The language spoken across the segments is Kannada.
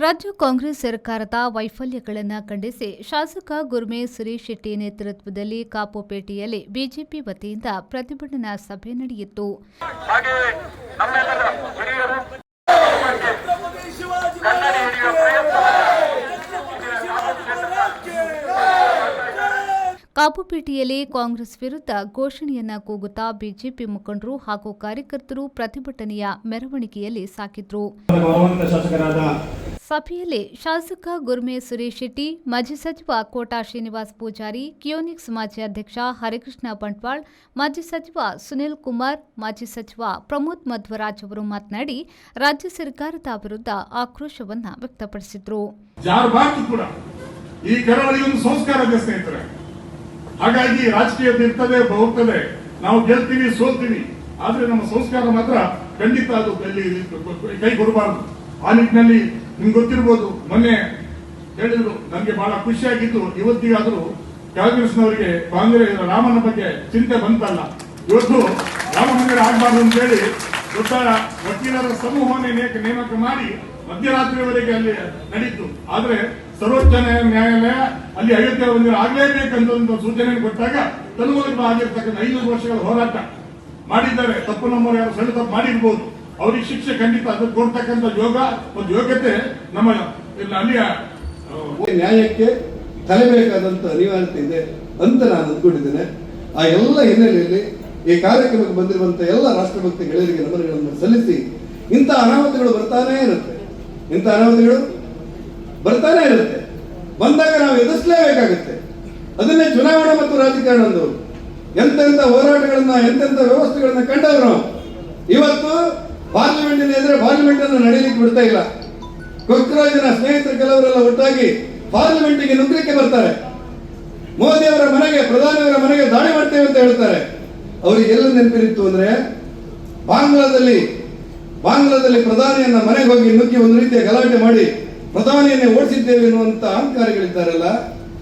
ರಾಜ್ಯ ಕಾಂಗ್ರೆಸ್ ಸರ್ಕಾರದ ವೈಫಲ್ಯಗಳನ್ನು ಖಂಡಿಸಿ ಶಾಸಕ ಗುರ್ಮೇಶ್ ಸುರೇಶ್ ಶೆಟ್ಟಿ ನೇತೃತ್ವದಲ್ಲಿ ಕಾಪುಪೇಟೆಯಲ್ಲಿ ಬಿಜೆಪಿ ವತಿಯಿಂದ ಪ್ರತಿಭಟನಾ ಸಭೆ ನಡೆಯಿತು. ಕಾಪುಪೇಟೆಯಲ್ಲಿ ಕಾಂಗ್ರೆಸ್ ವಿರುದ್ಧ ಘೋಷಣೆಯನ್ನ ಕೂಗುತ್ತಾ ಬಿಜೆಪಿ ಮುಖಂಡರು ಹಾಗೂ ಕಾರ್ಯಕರ್ತರು ಪ್ರತಿಭಟನೆಯ ಮೆರವಣಿಗೆಯಲ್ಲಿ ಸಾಗಿದ್ರು. ಸಭೆಯಲ್ಲಿ ಶಾಸಕ ಗುರ್ಮೇಶ್ ಸುರೇಶ್ ಶೆಟ್ಟಿ, ಮಾಜಿ ಸಚಿವ ಕೋಟಾ ಶ್ರೀನಿವಾಸ್ ಪೂಜಾರಿ, ಕಿಯೋನಿಕ್ಸ್ ಮಾಜಿ ಅಧ್ಯಕ್ಷ ಹರಿಕೃಷ್ಣ ಬಂಟ್ವಾಳ್, ಮಾಜಿ ಸಚಿವ ಸುನಿಲ್ ಕುಮಾರ್, ಮಾಜಿ ಸಚಿವ ಪ್ರಮೋದ್ ಮಧ್ವರಾಜ್ ಅವರು ಮಾತನಾಡಿ ರಾಜ್ಯ ಸರ್ಕಾರದ ವಿರುದ್ಧ ಆಕ್ರೋಶವನ್ನ ವ್ಯಕ್ತಪಡಿಸಿದ್ರು. ಹಾಗಾಗಿ ರಾಜಕೀಯದ ಇರ್ತದೆ ಹೋಗ್ತದೆ, ನಾವು ಗೆಲ್ತೀವಿ ಸೋಲ್ತೀವಿ, ಆದ್ರೆ ನಮ್ಮ ಸಂಸ್ಕಾರ ಮಾತ್ರ ಖಂಡಿತ ಅದು ಕೈ ಕೊಡಬಾರದು. ಆ ನಿಟ್ಟಿನಲ್ಲಿ ನಿಮ್ಗೆ ಗೊತ್ತಿರ್ಬೋದು, ಮೊನ್ನೆ ಹೇಳಿದ್ರು, ನನಗೆ ಬಹಳ ಖುಷಿಯಾಗಿದ್ದು, ಇವತ್ತಿಗಾದ್ರೂ ಕಾಂಗ್ರೆಸ್ನವರಿಗೆ ರಾಮನ ಬಗ್ಗೆ ಚಿಂತೆ ಬಂತಲ್ಲ. ಇವತ್ತು ರಾಮ ಮಂದಿರ ಆಗಬಾರ್ದು ಅಂತ ಹೇಳಿ ದೊಡ್ಡ ವಕೀಲರ ಸಮೂಹವನ್ನೇ ನೇಮಕ ಮಾಡಿ ಮಧ್ಯರಾತ್ರಿವರೆಗೆ ಅಲ್ಲಿ ನಡೀತು. ಆದ್ರೆ ಸರ್ವೋಚ್ಚ ನ್ಯಾಯಾಲಯ ಅಲ್ಲಿ ಅಯೋಧ್ಯೆ ಮಂದಿರ ಆಗಲೇಬೇಕಂತ ಒಂದು ಸೂಚನೆ ಕೊಟ್ಟಾಗ ತನ್ಮೂಲಕ ಆಗಿರ್ತಕ್ಕಂಥ 500 ವರ್ಷಗಳ ಹೋರಾಟ ಮಾಡಿದ್ದಾರೆ. ತಪ್ಪು ನಮ್ಮವರು ಯಾರು ಸಣ್ಣ ತಪ್ಪು ಮಾಡಿರ್ಬೋದು, ಅವ್ರಿಗೆ ಶಿಕ್ಷೆ ಖಂಡಿತ ಅದಕ್ಕೆ ಕೊಡ್ತಕ್ಕಂಥ ಒಂದು ಯೋಗ್ಯತೆ ನಮ್ಮ ಅಲ್ಲಿಯ ನ್ಯಾಯಕ್ಕೆ ತಲೆಬೇಕಾದಂತ ಅನಿವಾರ್ಯತೆ ಇದೆ ಅಂತ ನಾನು ಅಂದ್ಕೊಂಡಿದ್ದೇನೆ. ಆ ಎಲ್ಲ ಹಿನ್ನೆಲೆಯಲ್ಲಿ ಈ ಕಾರ್ಯಕ್ರಮಕ್ಕೆ ಬಂದಿರುವಂತಹ ಎಲ್ಲ ರಾಷ್ಟ್ರಭಕ್ತಿ ಗೆಳೆಯರಿಗೆ ನಮನಗಳನ್ನು ಸಲ್ಲಿಸಿ, ಇಂಥ ಅನಾಹುತಗಳು ಬರ್ತಾನೆ ಇರುತ್ತೆ, ಬಂದಾಗ ನಾವು ಎದುರಿಸಲೇಬೇಕಾಗುತ್ತೆ. ಅದನ್ನೇ ಚುನಾವಣೆ ಮತ್ತು ರಾಜಕಾರಣದವರು ಎಂತೆಂಥ ಹೋರಾಟಗಳನ್ನ ಎಂತೆಂಥ ವ್ಯವಸ್ಥೆಗಳನ್ನ ಕಂಡವರು ನಾವು ಇವತ್ತು ಪಾರ್ಲಿಮೆಂಟಿನ ಎದುರು ಪಾರ್ಲಿಮೆಂಟ್ ಅನ್ನು ನಡೆಯಲಿಕ್ಕೆ ಬಿಡ್ತಾ ಇಲ್ಲ. ಕೊಕ್ರಾಜಿನ ಸ್ನೇಹಿತರು ಕೆಲವರೆಲ್ಲ ಒಟ್ಟಾಗಿ ಪಾರ್ಲಿಮೆಂಟ್ಗೆ ನುಗ್ಗಲಿಕ್ಕೆ ಬರ್ತಾರೆ. ಮೋದಿಯವರ ಮನೆಗೆ, ಪ್ರಧಾನಿಯವರ ಮನೆಗೆ ದಾಳಿ ಮಾಡ್ತೇವೆ ಅಂತ ಹೇಳ್ತಾರೆ. ಅವರಿಗೆ ಎಲ್ಲ ನೆನಪಿರಿತ್ತು ಅಂದ್ರೆ ಬಾಂಗ್ಲಾದಲ್ಲಿ ಪ್ರಧಾನಿಯನ್ನ ಮನೆಗೆ ಹೋಗಿ ನುಗ್ಗಿ ಒಂದು ರೀತಿಯ ಗಲಾಟೆ ಮಾಡಿ ಪ್ರಧಾನಿಯನ್ನೇ ಓಡಿಸಿದ್ದೇವೆ ಎನ್ನುವಂತ ಅಹಂಕಾರಿಗಳಿದ್ದಾರಲ್ಲ.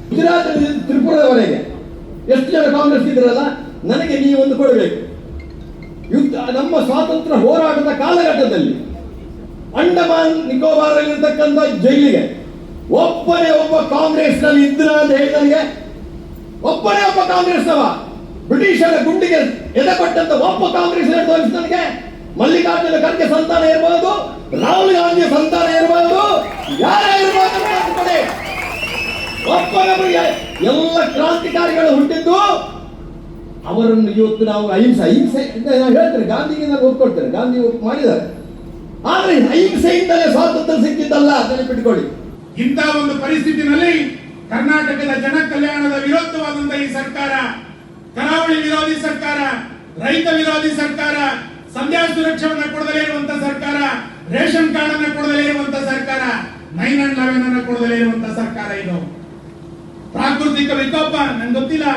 ಗುಜರಾತ್ ತ್ರಿಪುರದವರೆಗೆ ಎಷ್ಟು ಜನ ಕಾಂಗ್ರೆಸ್ ಇದ್ರಲ್ಲ, ನನಗೆ ನೀವೊಂದು ಕೊಡಬೇಕು. ಯುದ್ಧ ನಮ್ಮ ಸ್ವಾತಂತ್ರ್ಯ ಹೋರಾಟದ ಕಾಲಘಟ್ಟದಲ್ಲಿ ಅಂಡಮಾನ್ ನಿಕೋಬಾರ್ ಇರತಕ್ಕಂಥ ಜೈಲಿಗೆ ಒಬ್ಬ ಕಾಂಗ್ರೆಸ್ ನಲ್ಲಿ ಇದ್ರ ಅಂತ ಹೇಳಿದನಿಗೆ ಒಬ್ಬ ಕಾಂಗ್ರೆಸ್ನವ ಬ್ರಿಟಿಷರ ಗುಂಡಿಗೆ ಎದೆಕೊಟ್ಟಂತ ಒಬ್ಬ ಕಾಂಗ್ರೆಸ್ ತೋರಿಸಿದನಿಗೆ ಮಲ್ಲಿಕಾರ್ಜುನ ಖರ್ಗೆ ಸಂತಾನ ಇರಬಹುದು, ರಾಹುಲ್ ಗಾಂಧಿ ಸಂತಾನ ಇರಬಹುದು, ಯಾರೇ ಇರಬಹುದು, ಒಬ್ಬರಿಗೆ ಎಲ್ಲ ಕ್ರಾಂತಿಕಾರಿಗಳು ಹುಟ್ಟಿದ್ದು ಅವರನ್ನು ಇವತ್ತು ನಾವು ಅಹಿಂಸೆ ನಾವು ಹೇಳ್ತೇನೆ. ಗಾಂಧಿಗೆ ನಾನು ಒಪ್ಕೊಳ್ತೇನೆ, ಗಾಂಧಿ ಮಾಡಿದ್ದಾರೆ. ಆದ್ರೆ ಅಹಿಂಸೆಯಿಂದಲೇ ಸ್ವಾತಂತ್ರ್ಯ ಸಿಕ್ಕಿದ್ದಲ್ಲ, ನೆನಪಿಟ್ಕೊಳ್ಳಿ. ಇಂಥ ಒಂದು ಪರಿಸ್ಥಿತಿನಲ್ಲಿ ಕರ್ನಾಟಕದ ಜನ ಕಲ್ಯಾಣದ ವಿರೋಧವಾದಂತಹ ಈ ಸರ್ಕಾರ, ಕರಾವಳಿ ವಿರೋಧಿ ಸರ್ಕಾರ, ರೈತ ವಿರೋಧಿ ಸರ್ಕಾರ, ಸಂಧ್ಯಾ ಸುರಕ್ಷೆಯನ್ನು ಕೊಡದಲೇ ಇರುವಂತಹ ಸರ್ಕಾರ, ರೇಷನ್ ಕಾರ್ಡ್ ಅನ್ನು ಕೊಡದಲೇ ಇರುವಂತಹ ಸರ್ಕಾರ, 9 and 11 ಅನ್ನು ಕೊಡದಲೇ ಇರುವಂತಹ ಸರ್ಕಾರ ಇದು. ಪ್ರಾಕೃತಿಕ ವಿಕೋಪ ನಂಗೆ ಗೊತ್ತಿಲ್ಲ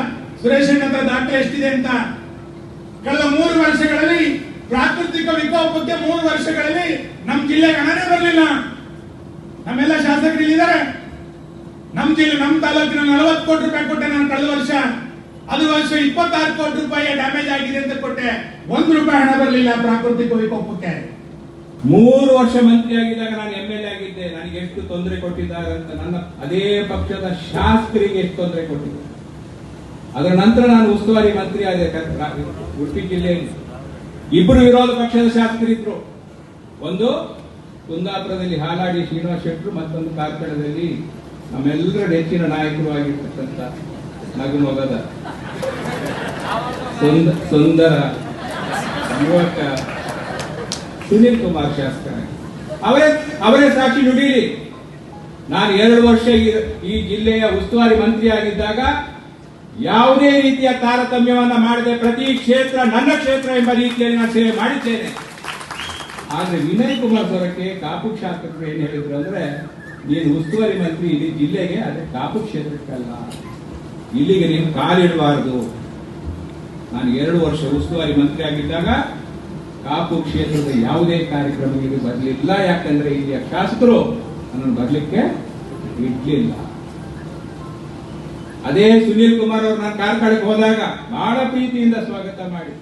ಸುರೇಶ್ ಹತ್ರ ದಾಖಲೆ ಎಷ್ಟಿದೆ ಅಂತ. ಕಳೆದ 3 ವರ್ಷಗಳಲ್ಲಿ ಪ್ರಾಕೃತಿಕ ವಿಕೋಪಕ್ಕೆ 3 ವರ್ಷಗಳಲ್ಲಿ ನಮ್ಮ ಜಿಲ್ಲೆಗೆ ಹಣನೇ ಬರಲಿಲ್ಲ. ನಮ್ಮೆಲ್ಲ ಶಾಸಕರು ಇಲ್ಲಿದ್ದಾರೆ. ನಮ್ಮ ತಾಲೂಕಿನ 40 ಕೋಟಿ ರೂಪಾಯಿ ಕೊಟ್ಟೆ ನಾನು ಕಳೆದ ವರ್ಷ. ಅದು ವರ್ಷ 26 ಕೋಟಿ ರೂಪಾಯಿ ಡ್ಯಾಮೇಜ್ ಆಗಿದೆ ಅಂತ ಕೊಟ್ಟೆ. 1 ರೂಪಾಯಿ ಹಣ ಬರಲಿಲ್ಲ ಪ್ರಾಕೃತಿಕ ವಿಕೋಪಕ್ಕೆ. 3 ವರ್ಷ ಮಂತ್ರಿ ಆಗಿದ್ದಾಗ ನಾನು MLA ಆಗಿದ್ದೆ. ನನಗೆ ಎಷ್ಟು ತೊಂದರೆ ಕೊಟ್ಟಿದ್ದಾರೆ ಅಂತ ನನ್ನ ಅದೇ ಪಕ್ಷದ ಶಾಸಕರಿಗೆ ಎಷ್ಟು ತೊಂದರೆ ಕೊಟ್ಟಿದ್ದಾರೆ. ಅದರ ನಂತರ ನಾನು ಉಸ್ತುವಾರಿ ಮಂತ್ರಿ ಆದೆ ಉಡುಪಿ ಜಿಲ್ಲೆಯಲ್ಲಿ. 2 ವಿರೋಧ ಪಕ್ಷದ ಶಾಸಕರಿದ್ರು. ಒಂದು ಕುಂದಾಪುರದಲ್ಲಿ ಹಾಲಾಡಿ ಶ್ರೀನಿವಾಸ್ ಶೆಟ್ಟರು, ಮತ್ತೊಂದು ಕಾರ್ಕಳದಲ್ಲಿ ನಮ್ಮೆಲ್ಲರ ನೆಚ್ಚಿನ ನಾಯಕರು ಆಗಿರ್ತಕ್ಕಂಥ ನಗುಮೊಗದ ಸುಂದರ ಯುವಕ ಸುನಿಲ್ ಕುಮಾರ್ ಶಾಸಕರ. ಅವರೇ ಸಾಕ್ಷಿ ನುಡೀಲಿ. ನಾನು 2 ವರ್ಷ ಈ ಜಿಲ್ಲೆಯ ಉಸ್ತುವಾರಿ ಮಂತ್ರಿ ಆಗಿದ್ದಾಗ ಯಾವುದೇ ರೀತಿಯ ತಾರತಮ್ಯವನ್ನ ಮಾಡದೆ ಪ್ರತಿ ಕ್ಷೇತ್ರ ನನ್ನ ಕ್ಷೇತ್ರ ಎಂಬ ರೀತಿಯಲ್ಲಿ ನಾನು ಸೇವೆ ಮಾಡಿದ್ದೇನೆ. ಆದ್ರೆ ವಿನಯ್ ಕುಮಾರ್ ಸೊರಕೆ ಕಾಪು ಶಾಸಕರು ಏನ್ ಹೇಳಿದ್ರು ಅಂದ್ರೆ, ನೀನು ಉಸ್ತುವಾರಿ ಮಂತ್ರಿ ಇಡೀ ಜಿಲ್ಲೆಗೆ, ಅದೇ ಕಾಪು ಕ್ಷೇತ್ರಕ್ಕಲ್ಲ, ಇಲ್ಲಿಗೆ ನೀನು ಕಾಲಿಡಬಾರದು. ನಾನು 2 ವರ್ಷ ಉಸ್ತುವಾರಿ ಮಂತ್ರಿ ಆಗಿದ್ದಾಗ ಕಾಪು ಕ್ಷೇತ್ರದ ಯಾವುದೇ ಕಾರ್ಯಕ್ರಮಗಳಿಗೆ ಬರಲಿಲ್ಲ. ಯಾಕಂದ್ರೆ ಇಲ್ಲಿಯ ಶಾಸಕರು ನನ್ನನ್ನು ಬರ್ಲಿಕ್ಕೆ ಇಡ್ಲಿಲ್ಲ. ಅದೇ ಸುನೀಲ್ ಕುಮಾರ್ ಅವರು ನಾನು ಕಾರ್ಕಳಕ್ಕೆ ಹೋದಾಗ ಬಹಳ ಪ್ರೀತಿಯಿಂದ ಸ್ವಾಗತ ಮಾಡಿ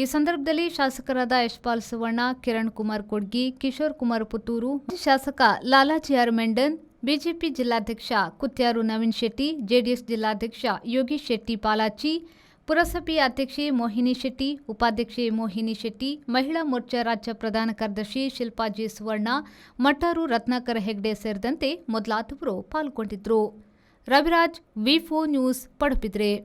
ಈ ಸಂದರ್ಭದಲ್ಲಿ ಶಾಸಕರಾದ ಯಶ್ಪಾಲ್ ಸುವರ್ಣ, ಕಿರಣ್ ಕುಮಾರ್ ಕೊಡ್ಗಿ, ಕಿಶೋರ್ ಕುಮಾರ್ ಪುತ್ತೂರು, ಶಾಸಕ ಲಾಲಾಜಿ ಆರ್ ಮೆಂಡನ್, ಬಿಜೆಪಿ ಜಿಲ್ಲಾಧ್ಯಕ್ಷ ಕುತ್ಯಾರು ನವೀನ್ ಶೆಟ್ಟಿ, ಜೆಡಿಎಸ್ ಜಿಲ್ಲಾಧ್ಯಕ್ಷ ಯೋಗೀಶ್ ಶೆಟ್ಟಿ ಪಾಲಾಚಿ, ಪುರಸಭೆ ಅಧ್ಯಕ್ಷೆ ಮೋಹಿನಿ ಶೆಟ್ಟಿ, ಉಪಾಧ್ಯಕ್ಷೆ ಮೋಹಿನಿ ಶೆಟ್ಟಿ, ಮಹಿಳಾ ಮೋರ್ಚಾ ರಾಜ್ಯ ಪ್ರಧಾನ ಕಾರ್ಯದರ್ಶಿ ಶಿಲ್ಪಾ ಜಿ ಸುವರ್ಣ, ಮಠಾರು ರತ್ನಾಕರ ಹೆಗ್ಡೆ ಸೇರಿದಂತೆ ಮೊದಲಾದವರು ಪಾಲ್ಗೊಂಡಿದ್ದರು. ರವಿರಾಜ್, ವಿ4 ನ್ಯೂಸ್, ಪಡುಬಿದ್ರೆ.